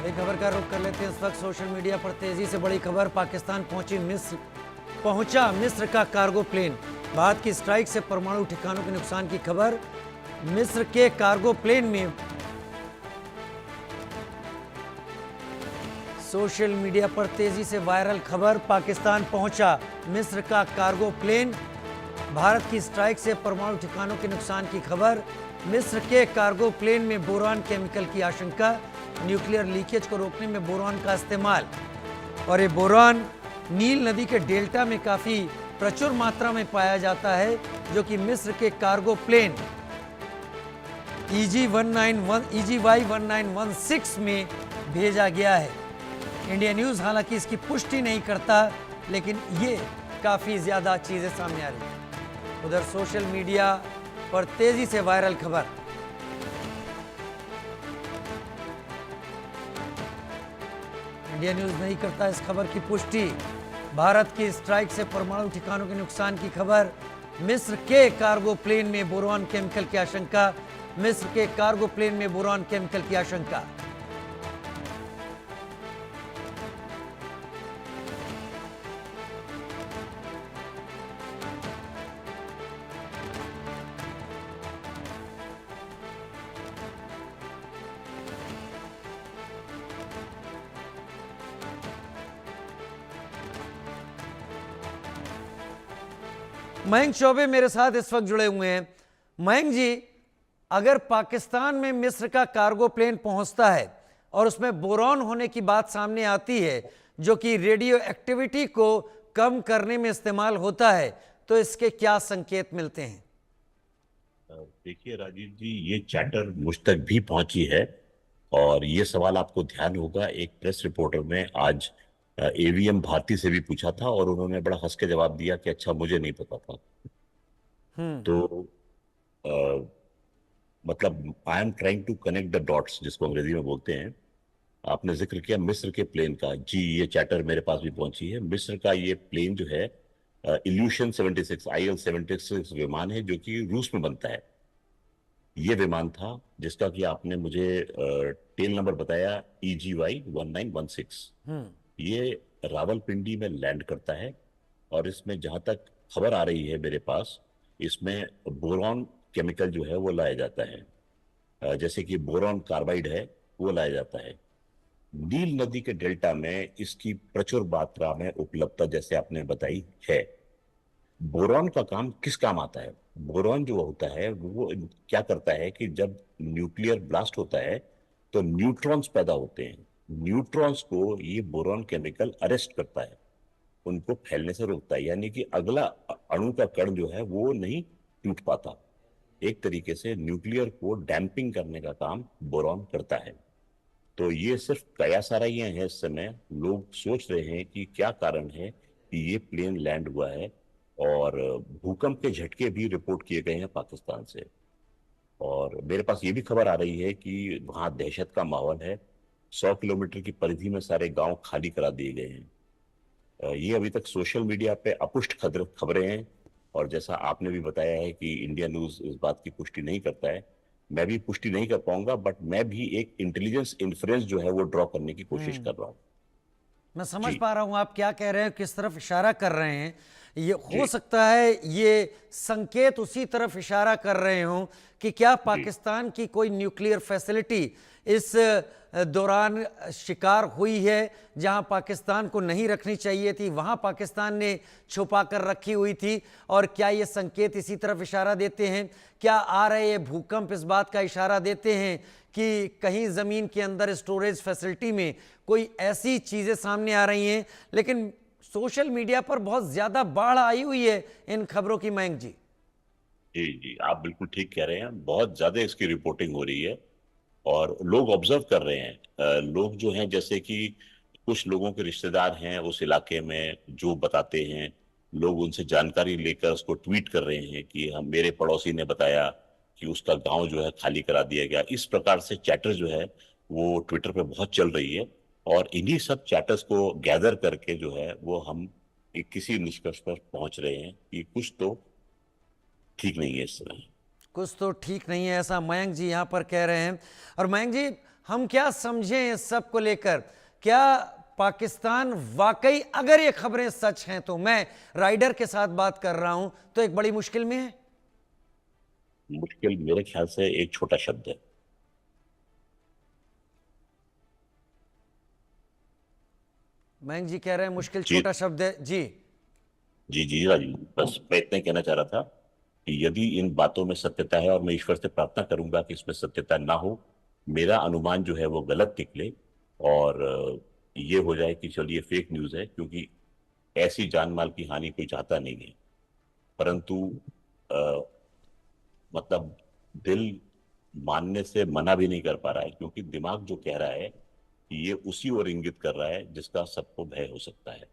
एक खबर का रुख कर लेते हैं इस वक्त सोशल मीडिया पर तेजी से बड़ी खबर। पाकिस्तान पहुंचा मिस्र का कार्गो प्लेन। भारत की स्ट्राइक से परमाणु ठिकानों के नुकसान की खबर। मिस्र के कार्गो प्लेन में सोशल मीडिया पर तेजी से वायरल खबर। पाकिस्तान पहुंचा मिस्र का कार्गो प्लेन। भारत की स्ट्राइक से परमाणु ठिकानों के नुकसान की खबर। मिस्र के कार्गो प्लेन में बोरान केमिकल की आशंका। न्यूक्लियर लीकेज को रोकने में बोरान का इस्तेमाल। और ये बोरान नील नदी के डेल्टा में काफी प्रचुर मात्रा में पाया जाता है, जो कि मिस्र के कार्गो प्लेन EGY 1916 में भेजा गया है। इंडिया न्यूज हालांकि इसकी पुष्टि नहीं करता, लेकिन ये काफी ज्यादा चीजें सामने आ रही हैं। उधर सोशल मीडिया पर तेजी से वायरल खबर। इंडिया न्यूज नहीं करता इस खबर की पुष्टि। भारत की स्ट्राइक से परमाणु ठिकानों के नुकसान की खबर। मिस्र के कार्गो प्लेन में बोरान केमिकल की आशंका। मिस्र के कार्गो प्लेन में बोरान केमिकल की आशंका। मयंक चौबे मेरे साथ इस वक्त जुड़े हुए हैं। मयंक जी, अगर पाकिस्तान में मिस्र का कार्गो प्लेन पहुंचता है और उसमें बोरॉन होने की बात सामने आती है, जो कि रेडियो एक्टिविटी को कम करने में इस्तेमाल होता है, तो इसके क्या संकेत मिलते हैं? देखिए राजीव जी, ये चैटर मुझ तक भी पहुंची है और ये सवाल आपको ध्यान होगा, एक प्रेस रिपोर्टर ने आज AVM भारती से भी पूछा था और उन्होंने बड़ा हंस के जवाब दिया कि अच्छा, मुझे नहीं पता था। तो अ, मतलब I am trying to connect the dots, जिसको अंग्रेजी में बोलते हैं। आपने जिक्र किया मिस्र के प्लेन का। जी, ये चैटर मेरे पास भी पहुंची है। मिस्र का ये प्लेन जो है इल्यूशन 76 IL-76 विमान है, जो कि रूस में बनता है। ये विमान था जिसका कि आपने मुझे टेल नंबर बताया EGY 1916। ये रावलपिंडी में लैंड करता है और इसमें जहां तक खबर आ रही है मेरे पास, इसमें बोरॉन केमिकल जो है वो लाया जाता है। जैसे कि बोरॉन कार्बाइड है, वो लाया जाता है। नील नदी के डेल्टा में इसकी प्रचुर मात्रा में उपलब्धता, जैसे आपने बताई, है। बोरॉन का काम किस काम आता है? बोरॉन जो होता है वो क्या करता है कि जब न्यूक्लियर ब्लास्ट होता है तो न्यूट्रॉन्स पैदा होते हैं। न्यूट्रॉन्स को ये बोरॉन केमिकल अरेस्ट करता है, उनको फैलने से रोकता है, यानी कि अगला अणु का कण जो है वो नहीं टूट पाता। एक तरीके से न्यूक्लियर को डैम्पिंग करने का काम बोरॉन करता है। तो ये सिर्फ कयास आराइयां हैं। इस समय लोग सोच रहे हैं कि क्या कारण है कि ये प्लेन लैंड हुआ है, और भूकंप के झटके भी रिपोर्ट किए गए हैं पाकिस्तान से। और मेरे पास ये भी खबर आ रही है कि वहां दहशत का माहौल है। 100 किलोमीटर की परिधि में सारे गांव खाली करा दिए गए हैं। ये अभी तक सोशल मीडिया पे अपुष्ट खबरें हैं, और जैसा आपने भी बताया है कि इंडिया न्यूज इस बात की पुष्टि नहीं करता है, मैं भी पुष्टि नहीं कर पाऊंगा, बट मैं भी एक इंटेलिजेंस इन्फ्रेंस जो है वो ड्रॉ करने की कोशिश कर रहा हूं। मैं समझ जी पा रहा हूं आप क्या कह रहे हैं, किस तरफ इशारा कर रहे हैं। ये हो जी सकता है ये संकेत उसी तरफ इशारा कर रहे हों कि क्या जी पाकिस्तान की कोई न्यूक्लियर फैसिलिटी इस दौरान शिकार हुई है, जहां पाकिस्तान को नहीं रखनी चाहिए थी, वहां पाकिस्तान ने छुपा कर रखी हुई थी। और क्या ये संकेत इसी तरफ इशारा देते हैं? क्या आ रहे ये भूकंप इस बात का इशारा देते हैं कि कहीं ज़मीन के अंदर स्टोरेज फैसिलिटी में कोई ऐसी चीज़ें सामने आ रही हैं? लेकिन सोशल मीडिया पर बहुत ज़्यादा बाढ़ आई हुई है इन खबरों की, मयंक जी। जी जी, आप बिल्कुल ठीक कह रहे हैं। बहुत ज्यादा इसकी रिपोर्टिंग हो रही है और लोग ऑब्जर्व कर रहे हैं। लोग जो हैं, जैसे कि कुछ लोगों के रिश्तेदार हैं उस इलाके में, जो बताते हैं, लोग उनसे जानकारी लेकर उसको ट्वीट कर रहे हैं कि हम, मेरे पड़ोसी ने बताया कि उसका गांव जो है खाली करा दिया गया। इस प्रकार से चैटर जो है वो ट्विटर पे बहुत चल रही है, और इन्हीं सब चैटर्स को गैदर करके जो है वो हम एक किसी निष्कर्ष पर पहुंच रहे हैं कि कुछ तो ठीक नहीं है इस समय। कुछ तो ठीक नहीं है, ऐसा मयंक जी यहाँ पर कह रहे हैं। और मयंक जी, हम क्या समझें इस सब को लेकर? क्या पाकिस्तान वाकई, अगर ये खबरें सच हैं, तो मैं राइडर के साथ बात कर रहा हूं, तो एक बड़ी मुश्किल में है? मुश्किल मेरे ख्याल से एक छोटा शब्द है। मयंक जी कह रहे हैं मुश्किल जी छोटा शब्द है जी। जी जी राजीव, बस मैं इतना ही कहना चाह रहा था कि यदि इन बातों में सत्यता है, और मैं ईश्वर से प्रार्थना करूंगा कि इसमें सत्यता ना हो, मेरा अनुमान जो है वो गलत निकले, और ये हो जाए कि चलिए फेक न्यूज है, क्योंकि ऐसी जान माल की हानि कोई चाहता नहीं है। परंतु अ, मतलब दिल मानने से मना भी नहीं कर पा रहा है, क्योंकि दिमाग जो कह रहा है कि ये उसी ओर इंगित कर रहा है जिसका सबको भय हो सकता है।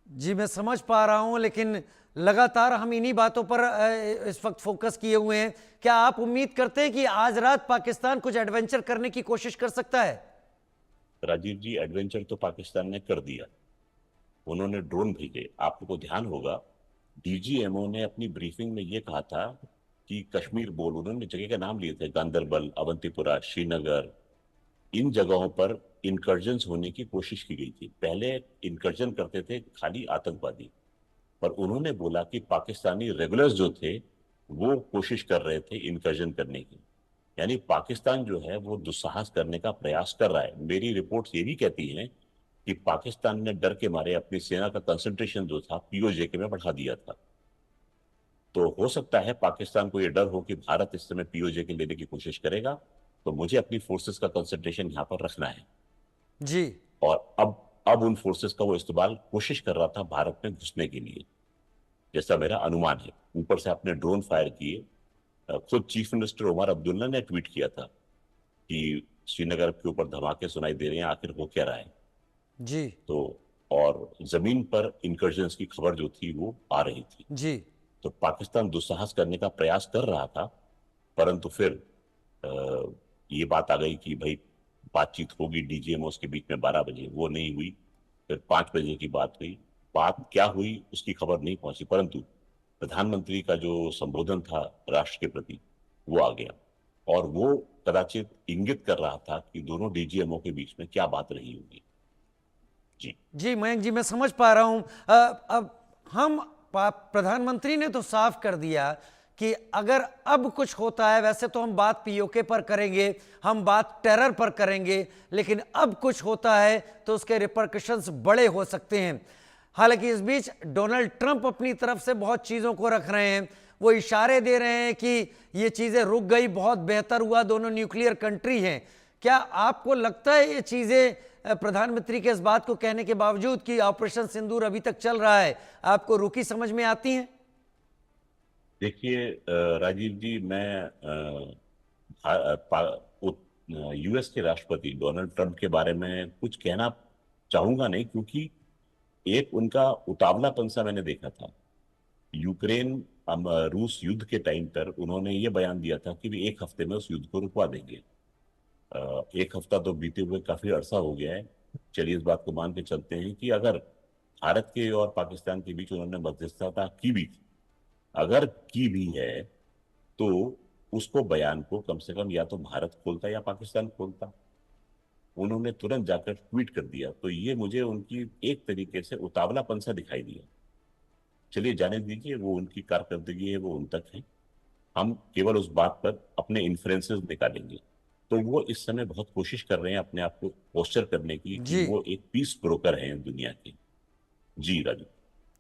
जी मैं समझ पा रहा हूं, लेकिन लगातार हम इन्हीं बातों पर इस वक्त फोकस किए हुए हैं। क्या आप उम्मीद करते हैं कि आज रात पाकिस्तान कुछ एडवेंचर करने की कोशिश कर सकता है? राजीव जी, एडवेंचर तो पाकिस्तान ने कर दिया। उन्होंने ड्रोन भेजे। आपको ध्यान होगा, डीजीएमओ ने अपनी ब्रीफिंग में ये कहा था कि कश्मीर बोल, उन्होंने जगह के नाम लिए थे, गांदरबल, अवंतीपुरा, श्रीनगर, इन जगहों पर इनकर्जन्स होने की कोशिश की गई थी। पहले इनकर्जन करते थे खाली आतंकवादी, पर उन्होंने बोला कि पाकिस्तानी रेगुलर्स जो थे वो कोशिश कर रहे थे इनकर्जन करने की। यानी पाकिस्तान जो है वो दुस्साहस करने का प्रयास कर रहा है। मेरी रिपोर्ट्स ये भी कहती हैं कि पाकिस्तान ने डर के मारे अपनी सेना का कंसंट्रेशन जो था पीओजेके में बढ़ा दिया था। तो हो सकता है पाकिस्तान को यह डर हो कि भारत इस समय पीओजेके लेने की कोशिश करेगा, तो मुझे अपनी फोर्सेस का कंसंट्रेशन यहाँ पर रखना है। जी और अब उन फोर्सेस का वो इस्तेमाल कोशिश कर रहा था भारत में घुसने के लिए, जैसा मेरा अनुमान है। ऊपर से आपने ड्रोन फायर किए। खुद चीफ मिनिस्टर उमर अब्दुल्ला ने ट्वीट किया था कि श्रीनगर के ऊपर धमाके सुनाई दे रहे हैं, आखिर हो क्या रहा है। जी तो और जमीन पर इंकर्जन्स की खबर जो थी वो आ रही थी। जी तो पाकिस्तान दुस्साहस करने का प्रयास कर रहा था, परंतु फिर ये बात आ गई कि भाई बातचीत होगी डीजीएमओ के बीच में 12 बजे, वो नहीं हुई। फिर 5 बजे की बात हुई। बात क्या हुई उसकी खबर नहीं पहुंची, परंतु प्रधानमंत्री का जो संबोधन था राष्ट्र के प्रति वो आ गया, और वो कदाचित इंगित कर रहा था कि दोनों डीजीएमओ के बीच में क्या बात रही होगी। जी जी मयंक जी मैं समझ पा रहा हूं। अब हम प्रधानमंत्री ने तो साफ कर दिया कि अगर अब कुछ होता है, वैसे तो हम बात पीओके पर करेंगे, हम बात टेरर पर करेंगे, लेकिन अब कुछ होता है तो उसके रिपरकशंस बड़े हो सकते हैं। हालांकि इस बीच डोनाल्ड ट्रंप अपनी तरफ से बहुत चीज़ों को रख रहे हैं। वो इशारे दे रहे हैं कि ये चीज़ें रुक गई, बहुत बेहतर हुआ, दोनों न्यूक्लियर कंट्री हैं। क्या आपको लगता है ये चीज़ें प्रधानमंत्री के इस बात को कहने के बावजूद कि ऑपरेशन सिंदूर अभी तक चल रहा है, आपको रुकी समझ में आती हैं? देखिए राजीव जी, मैं यूएस के राष्ट्रपति डोनाल्ड ट्रंप के बारे में कुछ कहना चाहूंगा नहीं, क्योंकि एक उनका उतावलापन सा मैंने देखा था। यूक्रेन रूस युद्ध के टाइम पर उन्होंने ये बयान दिया था कि वे 1 हफ्ते में उस युद्ध को रुकवा देंगे। 1 हफ्ता तो बीते हुए काफी अरसा हो गया है। चलिए इस बात को मान के चलते हैं कि अगर भारत के और पाकिस्तान के बीच उन्होंने मध्यस्थता की भी, अगर की भी है, तो उसको बयान को कम से कम या तो भारत खोलता या पाकिस्तान खोलता। उन्होंने तुरंत जाकर ट्वीट कर दिया, तो ये मुझे उनकी एक तरीके से उतावलापन सा दिखाई दिया। चलिए जाने दीजिए, वो उनकी कारकर्दगी है, वो उन तक है। हम केवल उस बात पर अपने इन्फ्लुएंसेस निकालेंगे। तो वो इस समय बहुत कोशिश कर रहे हैं अपने आप को पोस्टर करने की कि जी वो एक पीस ब्रोकर हैं दुनिया के। जी राजू।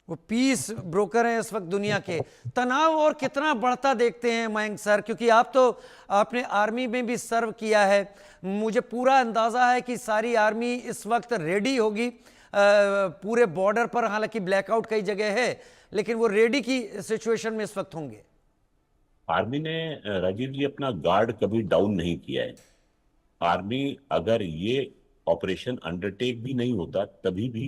वो पीस ब्रोकर हैं इस वक्त दुनिया के। तनाव और कितना बढ़ता देखते हैं मयंक सर, क्योंकि आप तो आपने आर्मी में भी सर्व किया है। मुझे पूरा अंदाजा है कि सारी आर्मी इस वक्त रेडी होगी पूरे बॉर्डर पर। हालांकि ब्लैकआउट कई जगह है, लेकिन वो रेडी की सिचुएशन में इस वक्त होंगे। आर्मी ने राजीव जी अपना गार्ड कभी डाउन नहीं किया है। आर्मी, अगर ये ऑपरेशन अंडरटेक भी नहीं होता तभी भी